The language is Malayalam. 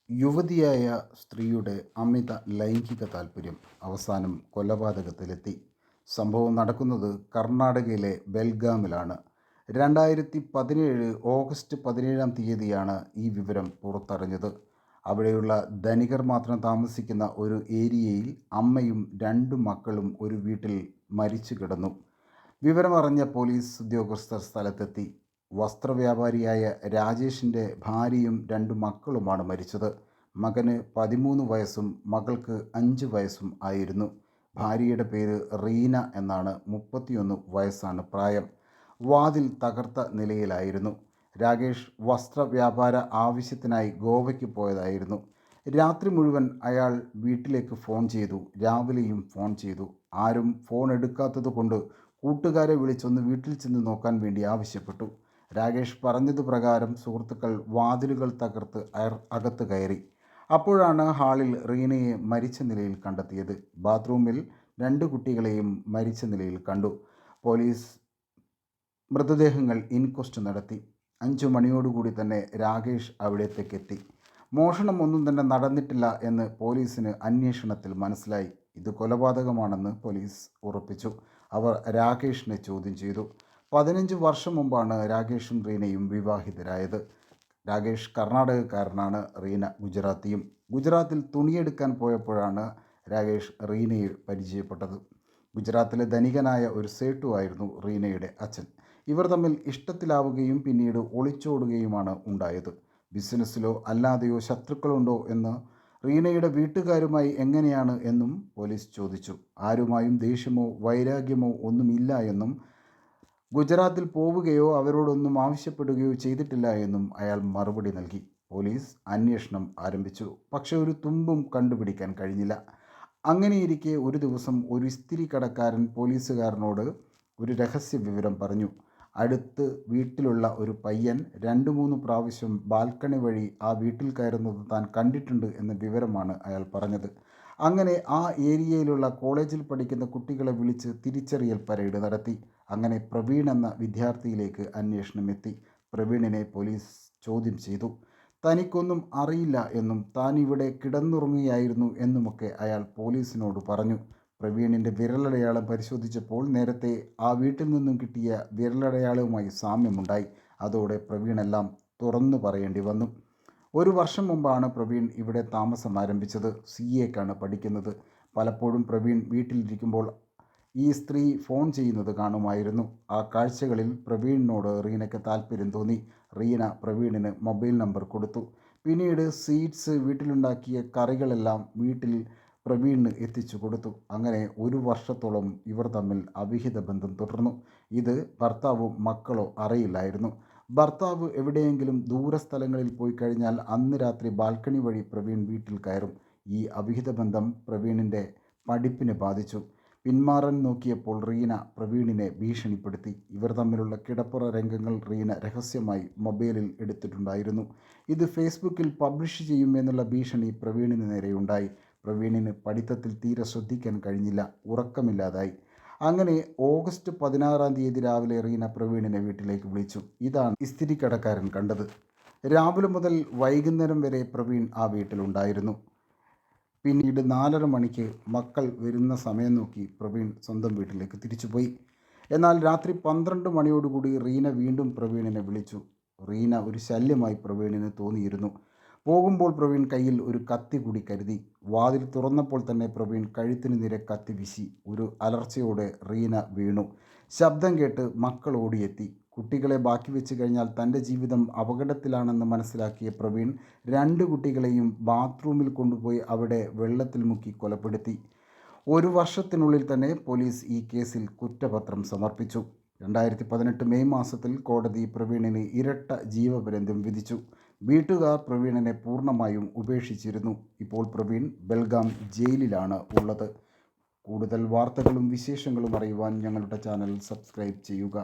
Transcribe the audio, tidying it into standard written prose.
യുവതിയായ സ്ത്രീയുടെ അമിത ലൈംഗിക താൽപ്പര്യം അവസാനം കൊലപാതകത്തിലെത്തി. സംഭവം നടക്കുന്നത് കർണാടകയിലെ ബെൽഗാമിലാണ്. 2017 ഓഗസ്റ്റ് 17-ാം തീയതിയാണ് ഈ വിവരം പുറത്തറിഞ്ഞത്. അവിടെയുള്ള ധനികർ മാത്രം താമസിക്കുന്ന ഒരു ഏരിയയിൽ അമ്മയും 2 മക്കളും ഒരു വീട്ടിൽ മരിച്ചു കിടന്നു. വിവരമറിഞ്ഞ പോലീസ് ഉദ്യോഗസ്ഥർ സ്ഥലത്തെത്തി. വസ്ത്രവ്യാപാരിയായ രാജേഷിൻ്റെ ഭാര്യയും 2 മക്കളുമാണ് മരിച്ചത്. മകന് 13 വയസ്സും മകൾക്ക് 5 വയസ്സും ആയിരുന്നു. ഭാര്യയുടെ പേര് റീന എന്നാണ്. 31 വയസ്സാണ് പ്രായം. വാതിൽ തകർത്ത നിലയിലായിരുന്നു. രാകേഷ് വസ്ത്രവ്യാപാര ആവശ്യത്തിനായി ഗോവയ്ക്ക് പോയതായിരുന്നു. രാത്രി മുഴുവൻ അയാൾ വീട്ടിലേക്ക് ഫോൺ ചെയ്തു. രാവിലെയും ഫോൺ ചെയ്തു. ആരും ഫോൺ എടുക്കാത്തത് കൊണ്ട് കൂട്ടുകാരെ വിളിച്ചൊന്ന് വീട്ടിൽ ചെന്ന് നോക്കാൻ വേണ്ടി ആവശ്യപ്പെട്ടു. രാകേഷ് പറഞ്ഞതു പ്രകാരം സുഹൃത്തുക്കൾ വാതിലുകൾ തകർത്ത് അകത്ത് കയറി. അപ്പോഴാണ് ഹാളിൽ റീനയെ മരിച്ച നിലയിൽ കണ്ടെത്തിയത്. ബാത്റൂമിൽ 2 കുട്ടികളെയും മരിച്ച നിലയിൽ കണ്ടു. പോലീസ് മൃതദേഹങ്ങൾ ഇൻക്വസ്റ്റ് നടത്തി. 5 മണിയോടുകൂടി തന്നെ രാകേഷ് അവിടത്തേക്കെത്തി. മോഷണം ഒന്നും തന്നെ നടന്നിട്ടില്ല എന്ന് പോലീസിന് അന്വേഷണത്തിൽ മനസ്സിലായി. ഇത് കൊലപാതകമാണെന്ന് പോലീസ് ഉറപ്പിച്ചു. അവർ രാകേഷിനെ ചോദ്യം ചെയ്തു. 15 വർഷം മുമ്പാണ് രാകേഷും റീനയും വിവാഹിതരായത്. രാകേഷ് കർണാടകക്കാരനാണ്, റീന ഗുജറാത്തിയും. ഗുജറാത്തിൽ തുണിയെടുക്കാൻ പോയപ്പോഴാണ് രാകേഷ് റീനയെ പരിചയപ്പെട്ടത്. ഗുജറാത്തിലെ ധനികനായ ഒരു സേട്ടുവായിരുന്നു റീനയുടെ അച്ഛൻ. ഇവർ തമ്മിൽ ഇഷ്ടത്തിലാവുകയും പിന്നീട് ഒളിച്ചോടുകയുമാണ് ഉണ്ടായത്. ബിസിനസ്സിലോ അല്ലാതെയോ ശത്രുക്കളുണ്ടോ എന്ന് റീനയുടെ വീട്ടുകാരുമായി എങ്ങനെയാണ് എന്നും പോലീസ് ചോദിച്ചു. ആരുമായും ദേഷ്യമോ വൈരാഗ്യമോ ഒന്നുമില്ല എന്നും ഗുജറാത്തിൽ പോവുകയോ അവരോടൊന്നും ആവശ്യപ്പെടുകയോ ചെയ്തിട്ടില്ല എന്നും അയാൾ മറുപടി നൽകി. പോലീസ് അന്വേഷണം ആരംഭിച്ചു. പക്ഷേ ഒരു തുമ്പും കണ്ടുപിടിക്കാൻ കഴിഞ്ഞില്ല. അങ്ങനെയിരിക്കെ ഒരു ദിവസം ഒരു ഇസ്തിരി കടക്കാരൻ പോലീസുകാരനോട് ഒരു രഹസ്യ വിവരം പറഞ്ഞു. അടുത്ത് വീട്ടിലുള്ള ഒരു പയ്യൻ 2-3 പ്രാവശ്യം ബാൽക്കണി വഴി ആ വീട്ടിൽ കയറുന്നത് താൻ കണ്ടിട്ടുണ്ട് എന്ന വിവരമാണ് അയാൾ പറഞ്ഞത്. അങ്ങനെ ആ ഏരിയയിലുള്ള കോളേജിൽ പഠിക്കുന്ന കുട്ടികളെ വിളിച്ച് തിരിച്ചറിയൽ പരേഡ് നടത്തി. അങ്ങനെ പ്രവീൺ എന്ന വിദ്യാർത്ഥിയിലേക്ക് അന്വേഷണം എത്തി. പ്രവീണിനെ പോലീസ് ചോദ്യം ചെയ്തു. തനിക്കൊന്നും അറിയില്ല എന്നും താൻ ഇവിടെ കിടന്നുറങ്ങുകയായിരുന്നു എന്നുമൊക്കെ അയാൾ പോലീസിനോട് പറഞ്ഞു. പ്രവീണിൻ്റെ വിരലടയാളം പരിശോധിച്ചപ്പോൾ നേരത്തെ ആ വീട്ടിൽ നിന്നും കിട്ടിയ വിരലടയാളവുമായി സാമ്യമുണ്ടായി. അതോടെ പ്രവീണെല്ലാം തുറന്നു പറയേണ്ടി വന്നു. 1 വർഷം മുമ്പാണ് പ്രവീൺ ഇവിടെ താമസം ആരംഭിച്ചത്. CAക്കാണ് പഠിക്കുന്നത്. പലപ്പോഴും പ്രവീൺ വീട്ടിലിരിക്കുമ്പോൾ ഈ സ്ത്രീ ഫോൺ ചെയ്യുന്നത് കാണുമായിരുന്നു. ആ കാഴ്ചകളിൽ പ്രവീണിനോട് റീനയ്ക്ക് താല്പര്യം തോന്നി. റീന പ്രവീണിന് മൊബൈൽ നമ്പർ കൊടുത്തു. പിന്നീട് സ്വീറ്റ്സ്, വീട്ടിലുണ്ടാക്കിയ കറികളെല്ലാം വീട്ടിൽ പ്രവീണിന് എത്തിച്ചു കൊടുത്തു. അങ്ങനെ 1 വർഷത്തോളം ഇവർ തമ്മിൽ അവിഹിത ബന്ധം തുടർന്നു. ഇത് ഭർത്താവോ മക്കളോ അറിയില്ലായിരുന്നു. ഭർത്താവ് എവിടെയെങ്കിലും ദൂരസ്ഥലങ്ങളിൽ പോയി കഴിഞ്ഞാൽ അന്ന് രാത്രി ബാൽക്കണി വഴി പ്രവീൺ വീട്ടിൽ കയറും. ഈ അവിഹിത ബന്ധം പ്രവീണിൻ്റെ പഠിപ്പിനെ ബാധിച്ചു. പിന്മാറാൻ നോക്കിയപ്പോൾ റീന പ്രവീണിനെ ഭീഷണിപ്പെടുത്തി. ഇവർ തമ്മിലുള്ള കിടപ്പുറ രംഗങ്ങൾ റീന രഹസ്യമായി മൊബൈലിൽ എടുത്തിട്ടുണ്ടായിരുന്നു. ഇത് ഫേസ്ബുക്കിൽ പബ്ലിഷ് ചെയ്യുമെന്നുള്ള ഭീഷണി പ്രവീണിന് നേരെയുണ്ടായി. പ്രവീണിന് പഠിത്തത്തിൽ തീരെ ശ്രദ്ധിക്കാൻ കഴിഞ്ഞില്ല. ഉറക്കമില്ലാതായി. അങ്ങനെ ഓഗസ്റ്റ് 16-ാം തീയതി രാവിലെ റീന പ്രവീണിനെ വീട്ടിലേക്ക് വിളിച്ചു. ഇതാണ് ഇസ്തിരി കടക്കാരൻ കണ്ടത്. രാവിലെ മുതൽ വൈകുന്നേരം വരെ പ്രവീൺ ആ വീട്ടിലുണ്ടായിരുന്നു. പിന്നീട് 4:30 മണിക്ക് മക്കൾ വരുന്ന സമയം നോക്കി പ്രവീൺ സ്വന്തം വീട്ടിലേക്ക് തിരിച്ചുപോയി. എന്നാൽ രാത്രി 12 മണിയോടുകൂടി റീന വീണ്ടും പ്രവീണിനെ വിളിച്ചു. റീന ഒരു ശല്യമായി പ്രവീണിന് തോന്നിയിരുന്നു. പോകുമ്പോൾ പ്രവീൺ കയ്യിൽ ഒരു കത്തി കൂടി കരുതി. വാതിൽ തുറന്നപ്പോൾ തന്നെ പ്രവീൺ കഴുത്തിന് നേരെ കത്തി വീശി. ഒരു അലർച്ചയോടെ റീന വീണു. ശബ്ദം കേട്ട് മക്കൾ ഓടിയെത്തി. കുട്ടികളെ ബാക്കി വെച്ച് കഴിഞ്ഞാൽ തൻ്റെ ജീവിതം അപകടത്തിലാണെന്ന് മനസ്സിലാക്കിയ പ്രവീൺ 2 കുട്ടികളെയും ബാത്റൂമിൽ കൊണ്ടുപോയി അവിടെ വെള്ളത്തിൽ മുക്കി കൊലപ്പെടുത്തി. 1 വർഷത്തിനുള്ളിൽ തന്നെ പോലീസ് ഈ കേസിൽ കുറ്റപത്രം സമർപ്പിച്ചു. 2018 മെയ് മാസത്തിൽ കോടതി പ്രവീണിന് ഇരട്ട ജീവപര്യന്തം വിധിച്ചു. വീട്ടുകാർ പ്രവീണിനെ പൂർണ്ണമായും ഉപേക്ഷിച്ചിരുന്നു. ഇപ്പോൾ പ്രവീൺ ബെൽഗാം ജയിലിലാണ് ഉള്ളത്. കൂടുതൽ വാർത്തകളും വിശേഷങ്ങളും അറിയുവാൻ ഞങ്ങളുടെ ചാനൽ സബ്സ്ക്രൈബ് ചെയ്യുക.